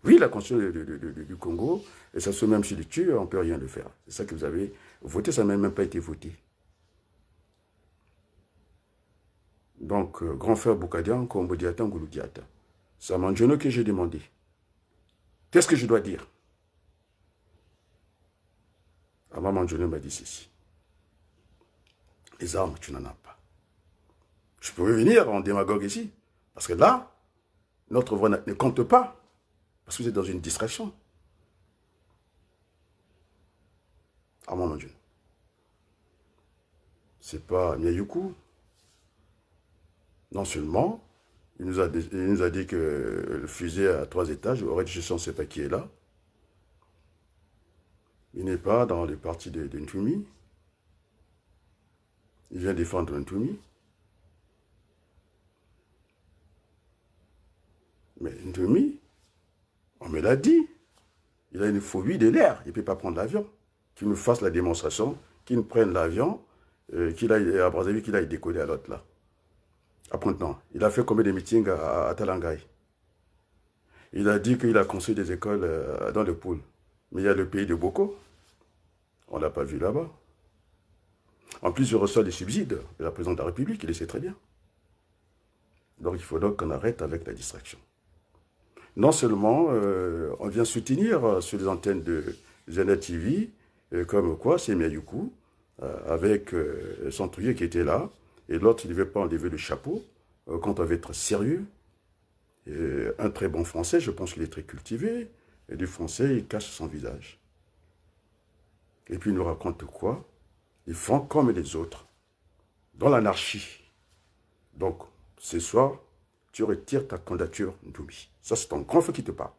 Oui, la constitution du Congo, et ça se met même sur le tue, on ne peut rien le faire. C'est ça que vous avez voté, ça n'a même pas été voté. Donc, grand frère Boukadian, Kombo Diata, Ngoulou Diata. C'est à Manjono que j'ai demandé. Qu'est-ce que je dois dire? Avant Manjono m'a dit ceci. Les armes, tu n'en as pas. Je peux venir en démagogue ici. Parce que là, notre voix ne compte pas. Parce que vous êtes dans une distraction. Avant Manjono. C'est pas Miyayuku. Non seulement, il nous a dit que le fusée à 3 étages, au rez-de-chaussée, on ne sait pas qui est là. Il n'est pas dans les partis de Ntumi. Il vient défendre Ntumi. Mais Ntumi, on me l'a dit, il a une phobie de l'air. Il ne peut pas prendre l'avion. Qu'il nous fasse la démonstration, qu'il nous prenne l'avion, qu'il aille à Brazzaville, qu'il aille décoller à l'autre là. À Pointe-Noire. Il a fait combien de meetings à Talangaï? Il a dit qu'il a construit des écoles dans le pôle. Mais il y a le pays de Boko. On ne l'a pas vu là-bas. En plus, il reçoit des subsides de la présidente de la République, il le sait très bien. Donc il faut donc qu'on arrête avec la distraction. Non seulement on vient soutenir sur les antennes de Zena TV, comme quoi c'est Miyayuku, avec son trouillé qui était là, et l'autre il ne veut pas enlever le chapeau, quand on veut être sérieux. Un très bon français, je pense qu'il est très cultivé, et du français il cache son visage. Et puis il nous raconte quoi? Ils font comme les autres, dans l'anarchie. Donc, ce soir, tu retires ta candidature, Ndoumi. Ça, c'est ton grand frère qui te parle.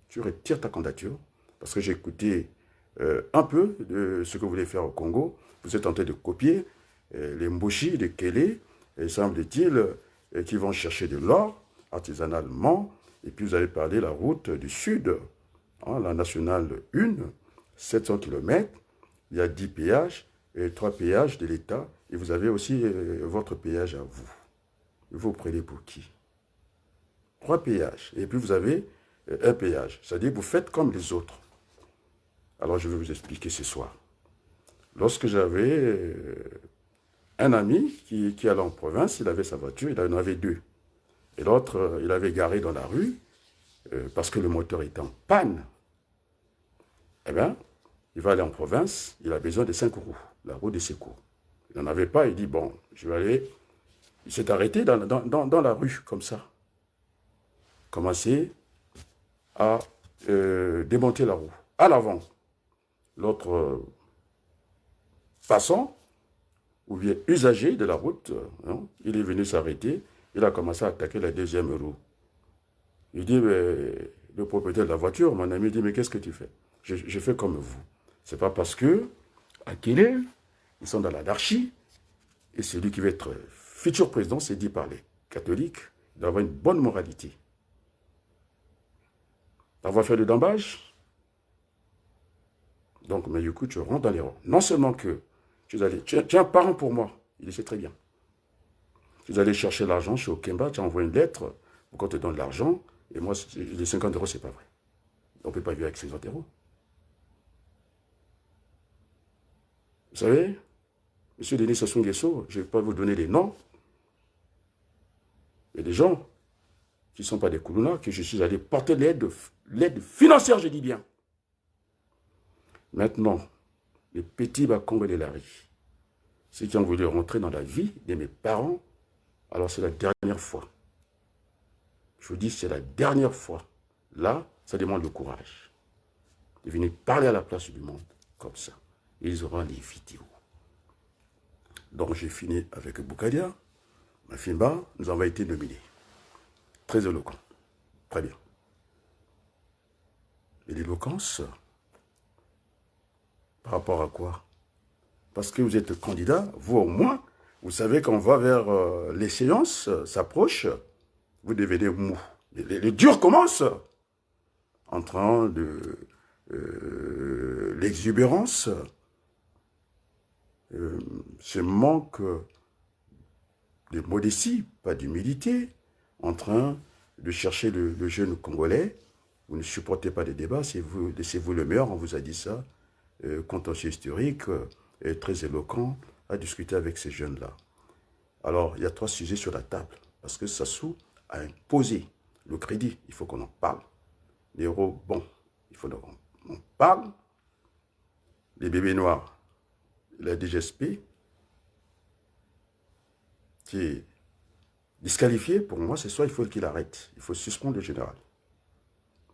Tu retires ta candidature, parce que j'ai écouté un peu de ce que vous voulez faire au Congo. Vous êtes en train de copier les Mboshi, les Kélé, et semble-t-il qu'ils vont chercher de l'or artisanalement. Et puis vous allez parler de la route du Sud, hein, la nationale 1, 700 km. Il y a 10 péages et 3 péages de l'État. Et vous avez aussi votre péage à vous. Vous prenez pour qui? 3 péages. Et puis vous avez un péage. C'est-à-dire que vous faites comme les autres. Alors je vais vous expliquer ce soir. Lorsque j'avais un ami qui allait en province, il avait sa voiture, il en avait 2. Et l'autre, il avait garé dans la rue parce que le moteur était en panne. Eh bien, il va aller en province, il a besoin de 5 roues, la roue de secours. Il n'en avait pas, il dit, bon, je vais aller. Il s'est arrêté dans la rue, comme ça. Commencer à démonter la roue. À l'avant, l'autre passant, ou bien usager de la route, hein, il est venu s'arrêter, il a commencé à attaquer la deuxième roue. Il dit, mais, le propriétaire de la voiture, mon ami, dit, mais qu'est-ce que tu fais? Je fais comme vous. C'est pas parce que, à Kélé, ils sont dans l'anarchie, et celui qui va être futur président, c'est dit par les catholiques, il doit avoir une bonne moralité. Avoir fait le dambage. Donc, mais du coup, tu rentres dans les rangs. Non seulement que tu es un parent pour moi, il le sait très bien. Tu allais chercher l'argent chez Okemba, tu envoies une lettre pour qu'on te donne l'argent, et moi, les 50 euros, c'est pas vrai. On ne peut pas vivre avec 50 euros. Vous savez, M. Denis Sassou Nguesso, je ne vais pas vous donner les noms, mais des gens qui ne sont pas des Koulouna, que je suis allé porter l'aide financière, je dis bien. Maintenant, les petits Bakongo de la rue, ceux qui ont voulu rentrer dans la vie de mes parents, alors c'est la dernière fois. Je vous dis, c'est la dernière fois. Là, ça demande le courage de venir parler à la place du monde, comme ça. Ils auront les vidéos. Donc j'ai fini avec Boukadia. Mafimba, nous avons été nominés. Très éloquent. Très bien. Et l'éloquence, par rapport à quoi? Parce que vous êtes candidat, vous au moins, vous savez qu'on va vers l'échéance, s'approche, vous devenez mou. Les durs commencent. En train de l'exubérance, ce manque de modestie, pas d'humilité, en train de chercher le jeune Congolais Vous ne supportez pas les débats, laissez-vous le meilleur, on vous a dit ça. Contentieux historique, très éloquent, à discuter avec ces jeunes-là. Alors, il y a 3 sujets sur la table, parce que Sassou a imposé le crédit, il faut qu'on en parle. Les héros, bon, il faut qu'on en parle. Les bébés noirs, la DGSP, qui est disqualifié, pour moi, c'est soit il faut qu'il arrête, il faut suspendre le général.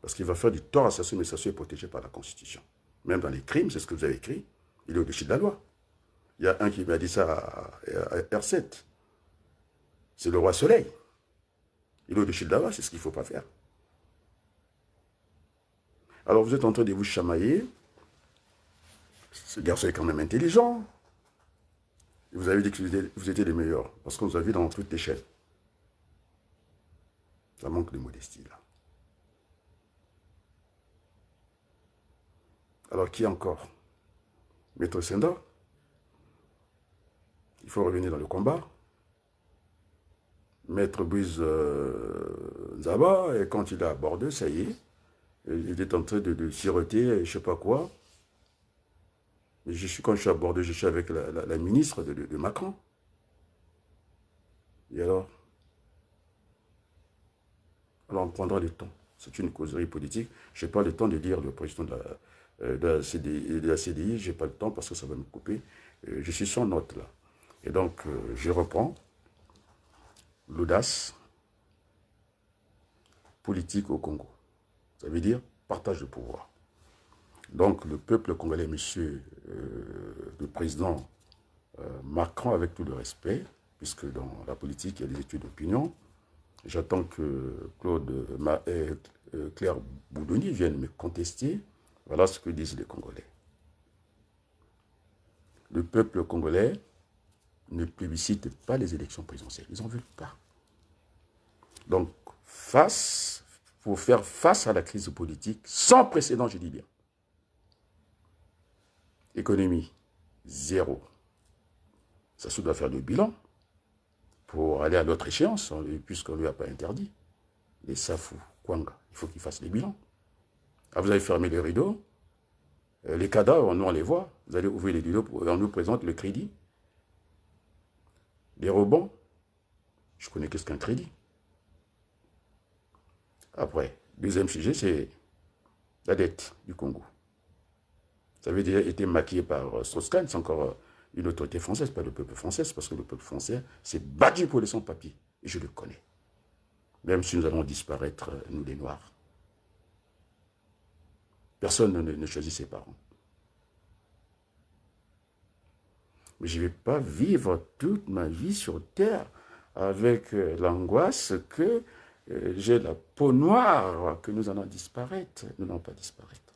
Parce qu'il va faire du tort à Sassou, mais Sassou est protégé par la Constitution. Même dans les crimes, c'est ce que vous avez écrit, il est au-dessus de la loi. Il y a un qui m'a dit ça à R7. C'est le roi Soleil. Il est au-dessus de la loi, c'est ce qu'il ne faut pas faire. Alors vous êtes en train de vous chamailler. Ce garçon est quand même intelligent. Et vous avez dit que vous étiez les meilleurs, parce qu'on vous a vu dans toute l'échelle. Ça manque de modestie, là. Alors, qui encore? Maître Senda. Il faut revenir dans le combat. Maître Bouise Nzaba, et quand il a abordé, ça y est, il est en train de siroter, je ne sais pas quoi. Et quand je suis abordé, je suis avec la ministre de Macron. Et alors on prendra le temps. C'est une causerie politique. Je n'ai pas le temps de lire le président de la CDI. Je n'ai pas le temps parce que ça va me couper. Je suis sans note là. Et donc, je reprends l'audace politique au Congo. Ça veut dire partage de pouvoir. Donc, le peuple congolais, monsieur le président Macron, avec tout le respect, puisque dans la politique, il y a des études d'opinion, j'attends que Claire Boudoni vienne me contester. Voilà ce que disent les Congolais. Le peuple congolais ne plébiscite pas les élections présidentielles. Ils n'en veulent pas. Donc, pour faire face à la crise politique, sans précédent, je dis bien. Économie, zéro. Ça doit faire le bilan pour aller à l'autre échéance, puisqu'on ne lui a pas interdit. Les Safou, Kwanga, il faut qu'ils fassent les bilans. Ah, vous avez fermé les rideaux, les cadavres, nous on les voit. Vous allez ouvrir les rideaux, on nous présente le crédit. Les rebonds, je connais qu'est-ce qu'un crédit. Après, deuxième sujet, c'est la dette du Congo. Ça avait déjà été maquillé par Strauss-Kahn, c'est encore une autorité française, pas le peuple français, parce que le peuple français s'est battu pour les sans-papiers. Et je le connais. Même si nous allons disparaître, nous les Noirs. Personne ne choisit ses parents. Mais je ne vais pas vivre toute ma vie sur Terre avec l'angoisse que j'ai la peau noire, que nous allons disparaître. Nous n'allons pas disparaître.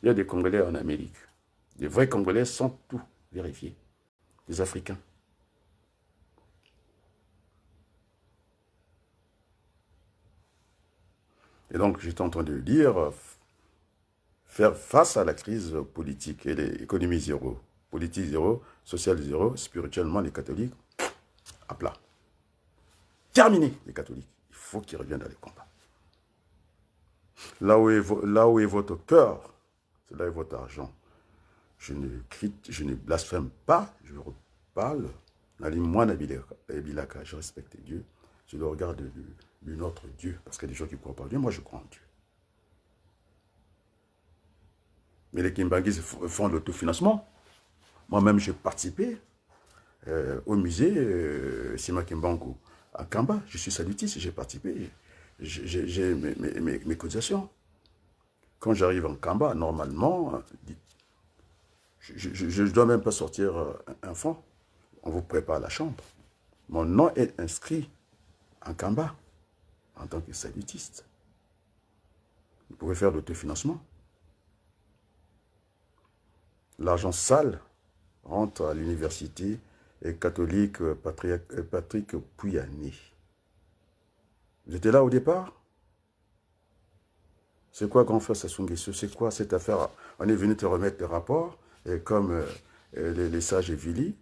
Il y a des Congolais en Amérique. Des vrais Congolais sans tout vérifier. Des Africains. Et donc, j'étais en train de dire, faire face à la crise politique et l'économie zéro. Politique zéro, social zéro, spirituellement, les catholiques, à plat. Terminé, les catholiques. Il faut qu'ils reviennent dans les combats. Là où est votre cœur, c'est là où est votre argent. Je ne blasphème pas, je reparle. Moi, Nabilaka, je respecte Dieu. Je le regarde de notre Dieu. Parce qu'il y a des gens qui ne croient pas en Dieu. Moi, je crois en Dieu. Mais les Kimbanguis font l'autofinancement. Moi-même, j'ai participé au musée Sima Kimbangu à Kamba. Je suis salutiste, j'ai participé. J'ai mes cotisations. Quand j'arrive en Kamba, normalement, je ne dois même pas sortir un fonds. On vous prépare la chambre. Mon nom est inscrit en Kamba en tant que salutiste. Vous pouvez faire l'autofinancement. L'argent sale rentre à l'université catholique Patrick Pouyanné. Vous étiez là au départ? C'est quoi Grand Frère Sassou Nguesso? C'est quoi cette affaire? On est venu te remettre le rapport, et comme les sages et Vili,